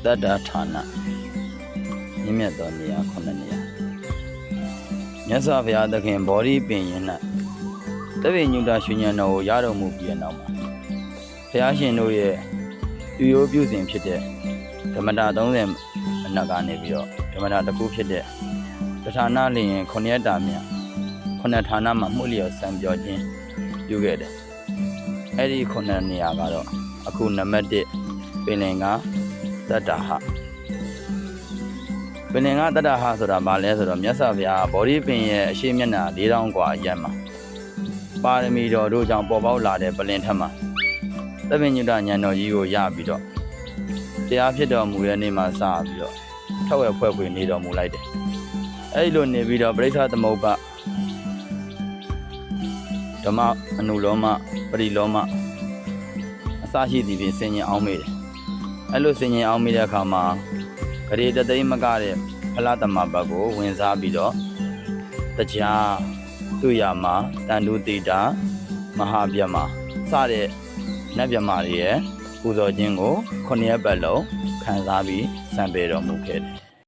တတ္တဌာနမြင့်မြတ်သောနေရာ9နေရာမြတ်စွာဘုရားသခင်ဗောဓိပင်ရင်၌တပည့်ညုတရွှေဉာဏ်တော်ကိုရတော်မူပြီးတဲ့နောက်မှာဘုရားရှင်တို့ရဲ့ပြုရိုးပြုစဉ်ဖြစ်တဲ့ဓမ္မတာ30အနက်ကနေပြီးတော့ဓမ္မတာတစ်ခုဖြစ်တဲ့တဌာနလျင်9ရက်တာမြတ်9ဌာနမှာမှုလျော်စံပြောခြင်းပြုခဲ့တယ်အဲ့ဒီ9နေရာကတော့အခုနံပါတ်1ပင်လင်ကတတ္တဟပင်လင်ကတတ္တဟဆိုတာဘာလဲဆိုတော့မြတ်စွာဘုရားဗောဓိပင်ရဲ့အရှိမျက်နှာ4000กว่าအရက်မှာပါရမီတော်တို့ကြောင့်ပေါ်ပေါက်လာတဲ့ပလင်ထက်မှာသဗ္ဗညုတဉာဏ်တော်ကြီးကိုရပြီးတော့တရားဖြစ်တော်မူတဲ့နေ့မှာစပြီးတော့ထောက်ဝဲဖွဲ့ဖွေနေတော်မူလိုက်တယ်အဲ့ဒီလိုနေပြီးတော့ပရိစ္ဆသမုပ္ပါဓမ္မအနုလောမပရိလောမအစရှိသည်ဖြင့်ဆင်ញင်အောင်မေးတယ်အဲ့လိုဆင်ញင်အောင်မေးတဲ့အခါမှာဂရေတသိမ့်မကတဲ့ဖလားသမဘတ်ကိုဝင်စားပြီးတော့တရားသူရမှာတန်တုတိတာမဟာဗျမစတဲ့နတ်ဗျမတွေရဲ့ပူဇော်ခြင်းကို9ရက်ပတ်လုံးခံစားပြီးစံပေတော်မူခဲ့တယ်